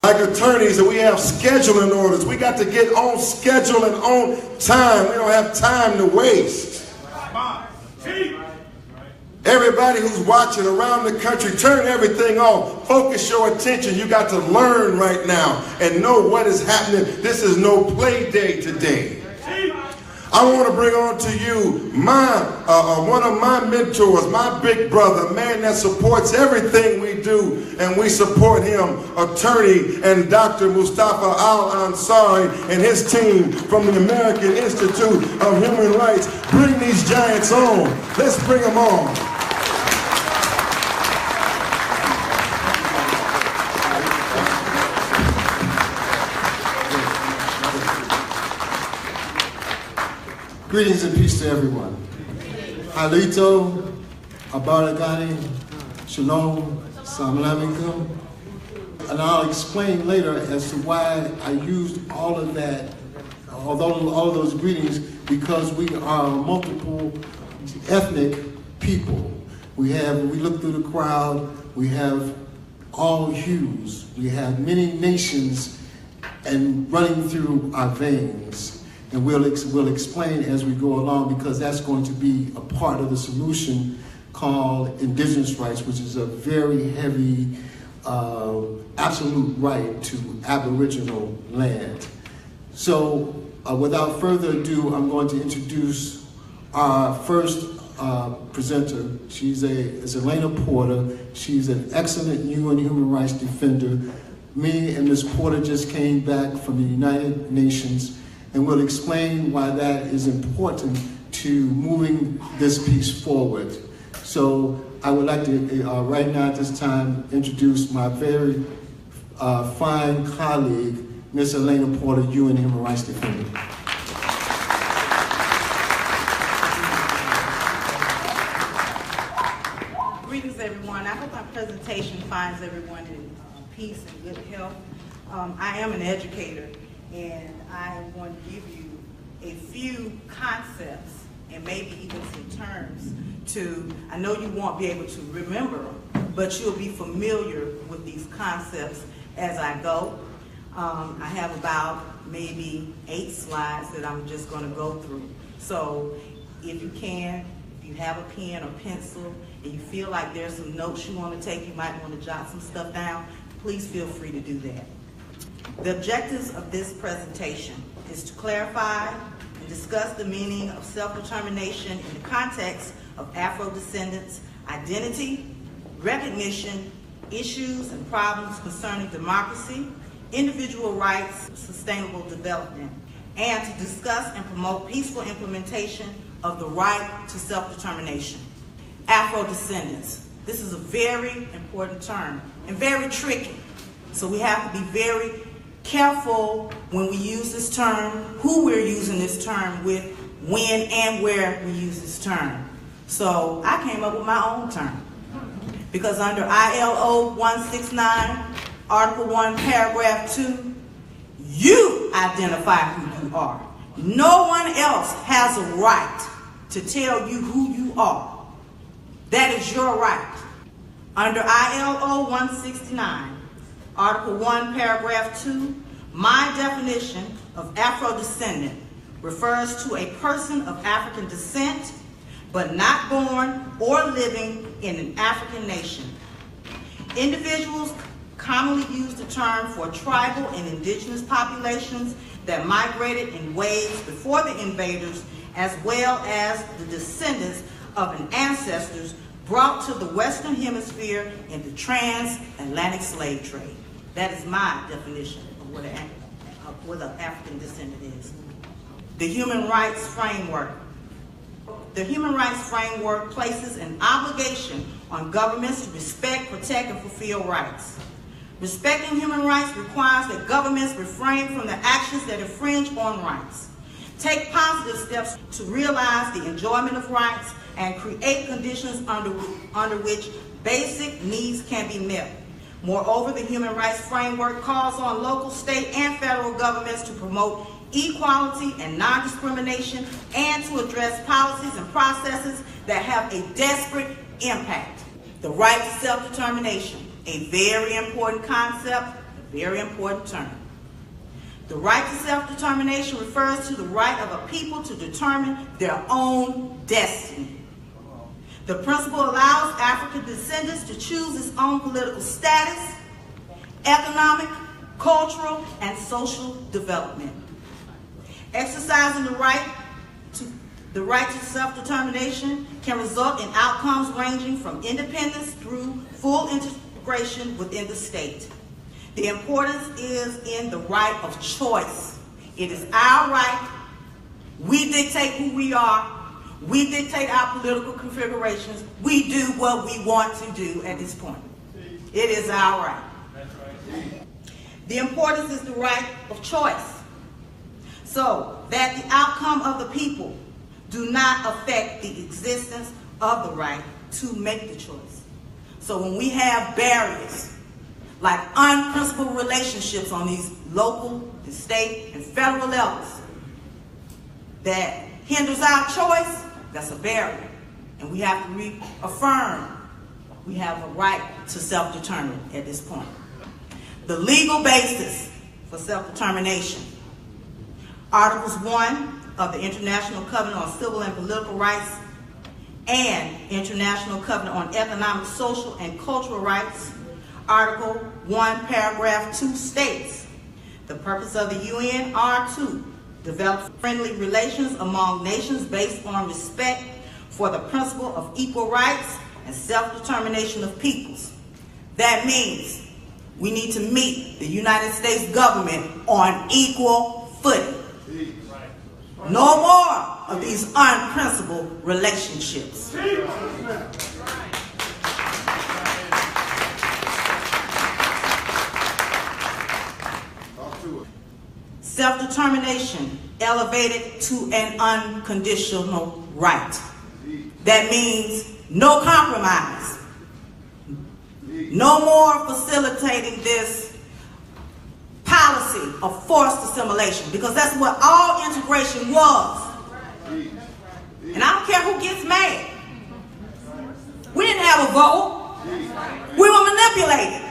Like attorneys, and we have scheduling orders. We got to get on schedule and on time. We don't have time to waste. Everybody who's watching around the country, turn everything off. Focus your attention. You got to learn right now and know what is happening. This is no play day today. I want to bring on to you one of my mentors, my big brother, a man that supports everything we do, and we support him, attorney and Dr. Mustafa Al-Ansari and his team from the American Institute of Human Rights. Bring these giants on. Let's bring them on. Greetings and peace to everyone. Halito, Abaragani, Shalom, Salam Alaikum. And I'll explain later as to why I used all of that, all of those greetings, because we are multiple ethnic people. We look through the crowd, we have all hues, we have many nations and running through our veins. And we'll explain as we go along, because that's going to be a part of the solution called indigenous rights, which is a very heavy, absolute right to Aboriginal land. So without further ado, I'm going to introduce our first presenter. She's Elaina Porter. She's an excellent UN human rights defender. Me and Ms. Porter just came back from the United Nations, and we'll explain why that is important to moving this piece forward. So I would like to, right now at this time, introduce my very fine colleague, Ms. Elaina Porter, UN Human Rights Defender. Greetings, everyone. I hope our presentation finds everyone in peace and good health. I am an educator, and I want to give you a few concepts and maybe even some terms I know you won't be able to remember them, but you'll be familiar with these concepts as I go. I have about maybe 8 slides that I'm just going to go through. So if you have a pen or pencil and you feel like there's some notes you want to take, you might want to jot some stuff down, please feel free to do that. The objectives of this presentation is to clarify and discuss the meaning of self-determination in the context of Afro-descendants' identity, recognition, issues and problems concerning democracy, individual rights, sustainable development, and to discuss and promote peaceful implementation of the right to self-determination. Afro-descendants. This is a very important term and very tricky. So we have to be very careful when we use this term, who we're using this term with, when and where we use this term. So I came up with my own term. Because under ILO 169, Article 1, Paragraph 2, you identify who you are. No one else has a right to tell you who you are. That is your right. Under ILO 169, Article 1, Paragraph 2, my definition of Afro-descendant refers to a person of African descent, but not born or living in an African nation. Individuals commonly use the term for tribal and indigenous populations that migrated in waves before the invaders, as well as the descendants of an ancestors brought to the Western Hemisphere in the transatlantic slave trade. That is my definition of what an African descendant is. The human rights framework. The human rights framework places an obligation on governments to respect, protect, and fulfill rights. Respecting human rights requires that governments refrain from the actions that infringe on rights, take positive steps to realize the enjoyment of rights, and create conditions under which basic needs can be met. Moreover, the human rights framework calls on local, state, and federal governments to promote equality and non-discrimination, and to address policies and processes that have a desperate impact. The right to self-determination, a very important concept, very important term. The right to self-determination refers to the right of a people to determine their own destiny. The principle allows African descendants to choose its own political status, economic, cultural, and social development. Exercising the right to self-determination can result in outcomes ranging from independence through full integration within the state. The importance is in the right of choice. It is our right. We dictate who we are. We dictate our political configurations. We do what we want to do at this point. It is our right. The importance is the right of choice, so that the outcome of the people do not affect the existence of the right to make the choice. So when we have barriers, like unprincipled relationships on these local, the state, and federal levels that hinders our choice, that's a barrier. And we have to reaffirm we have a right to self-determine at this point. The legal basis for self-determination. Articles 1 of the International Covenant on Civil and Political Rights and International Covenant on Economic, Social, and Cultural Rights. Article 1, paragraph 2 states, the purpose of the UN are to develop friendly relations among nations based on respect for the principle of equal rights and self-determination of peoples. That means we need to meet the United States government on equal footing. No more of these unprincipled relationships. Self-determination elevated to an unconditional right. That means no compromise. No more facilitating this policy of forced assimilation, because that's what all integration was. And I don't care who gets mad. We didn't have a vote. We were manipulated.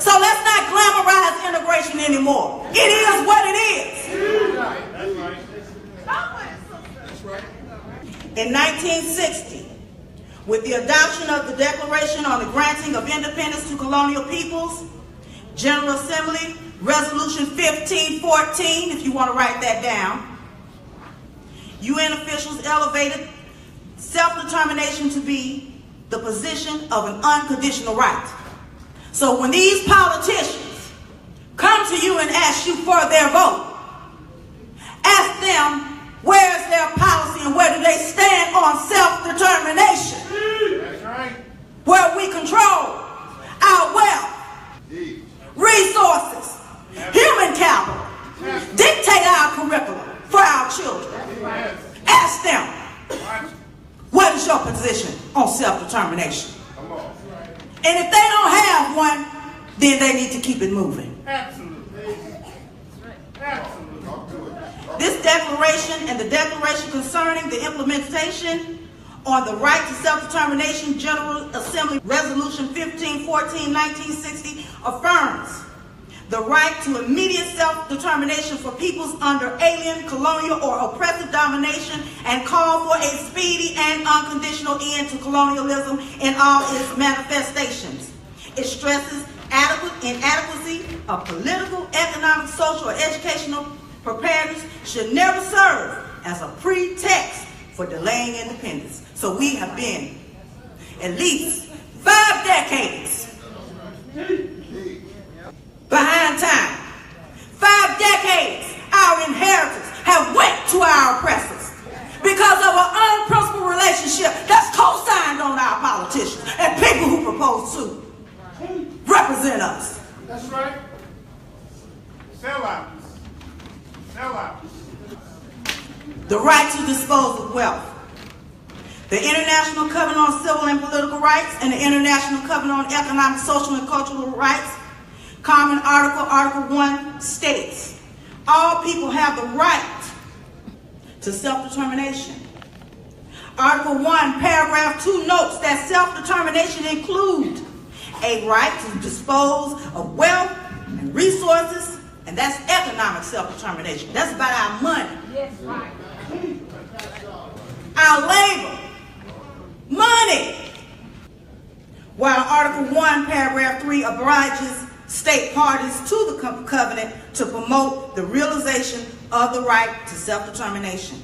So let's not glamorize integration anymore. It is what it is. In 1960, with the adoption of the Declaration on the Granting of Independence to Colonial Peoples, General Assembly, Resolution 1514, if you want to write that down, UN officials elevated self-determination to be the position of an unconditional right. So when these politicians come to you and ask you for their vote, ask them where is their policy and where do they stand on self-determination. That's right. Where we control our wealth, resources, human capital, dictate our curriculum for our children. Ask them, what is your position on self-determination? And if they don't have one, then they need to keep it moving. Absolutely. Absolutely. This declaration and the declaration concerning the implementation on the right to self-determination, General Assembly Resolution 1514, 1960, affirms the right to immediate self-determination for peoples under alien, colonial, or oppressive domination, and call for a speedy and unconditional end to colonialism in all its manifestations. It stresses inadequacy of political, economic, social, or educational preparedness should never serve as a pretext for delaying independence. So we have been at least 5 decades behind time. 5 decades our inheritors have went to our oppressors because of an unprincipled relationship that's co-signed on our politicians and people who propose to represent us. That's right. Sell out. Sell out. The right to dispose of wealth. The International Covenant on Civil and Political Rights and the International Covenant on Economic, Social, and Cultural Rights, Common Article 1 states, all people have the right to self-determination. Article 1, paragraph 2 notes that self-determination includes a right to dispose of wealth and resources, and that's economic self-determination. That's about our money. Yes, right. Our labor. Money. While Article 1, Paragraph 3 obliges state parties to the covenant to promote the realization of the right to self-determination.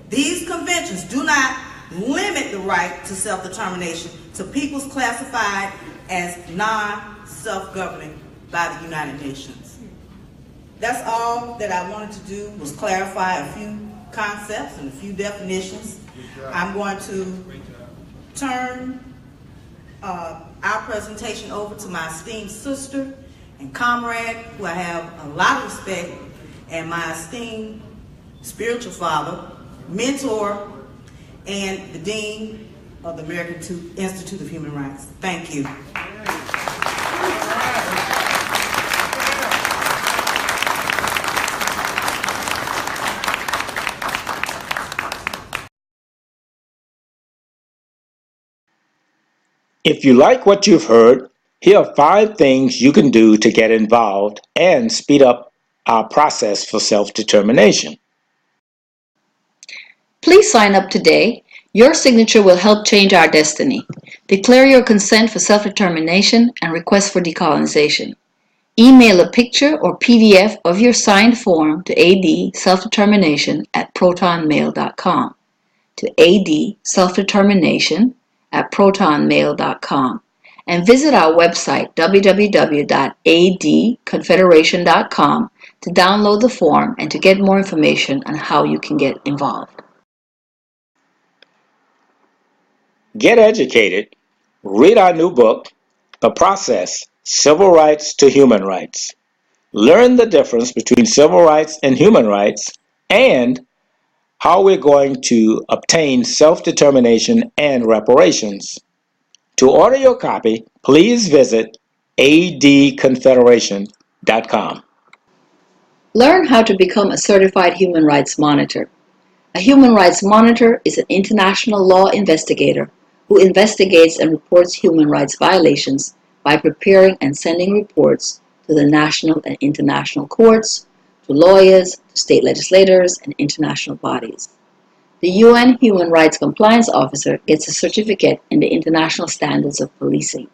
These conventions do not limit the right to self-determination to peoples classified as non-self-governing by the United Nations. That's all that I wanted to do, was clarify a few concepts and a few definitions. I'm going to turn our presentation over to my esteemed sister and comrade, who I have a lot of respect, and my esteemed spiritual father, mentor, and the Dean of the American Institute of Human Rights. Thank you. If you like what you've heard, here are 5 things you can do to get involved and speed up our process for self-determination. Please sign up today. Your signature will help change our destiny. Declare your consent for self-determination and request for decolonization. Email a picture or PDF of your signed form to adselfdetermination@protonmail.com. To adselfdetermination@protonmail.com, and visit our website www.adconfederation.com to download the form and to get more information on how you can get involved. Get educated. Read our new book, The Process: Civil Rights to Human Rights. Learn the difference between civil rights and human rights, and how we're going to obtain self-determination and reparations. To order your copy, please visit adconfederation.com. Learn how to become a certified human rights monitor. A human rights monitor is an international law investigator who investigates and reports human rights violations by preparing and sending reports to the national and international courts, to lawyers, to state legislators, and international bodies. The UN Human Rights Compliance Officer gets a certificate in the International Standards of Policing.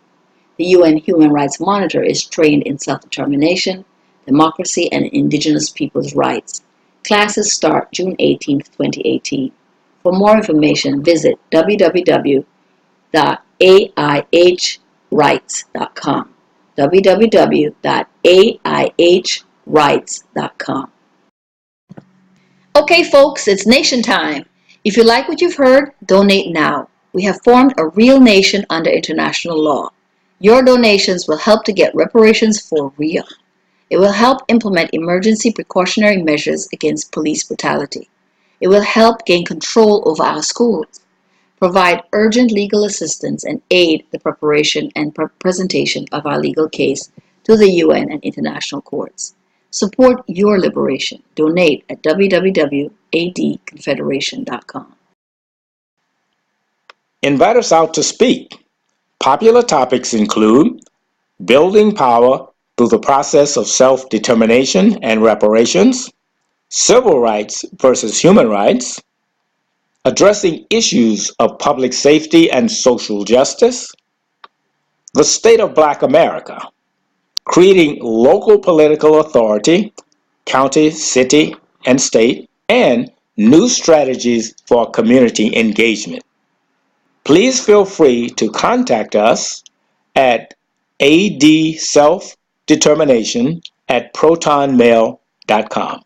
The UN Human Rights Monitor is trained in self-determination, democracy, and indigenous peoples' rights. Classes start June 18, 2018. For more information, visit www.AIHrights.com. www.AIHrights.com. Okay, folks, it's nation time. If you like what you've heard, donate now. We have formed a real nation under international law. Your donations will help to get reparations for real. It will help implement emergency precautionary measures against police brutality. It will help gain control over our schools, provide urgent legal assistance, and aid the preparation and presentation of our legal case to the UN and international courts. Support your liberation. Donate at www.adconfederation.com. Invite us out to speak. Popular topics include building power through the process of self-determination and reparations, civil rights versus human rights, addressing issues of public safety and social justice, the state of Black America, creating local political authority, county, city, and state, and new strategies for community engagement. Please feel free to contact us at adselfdetermination@protonmail.com.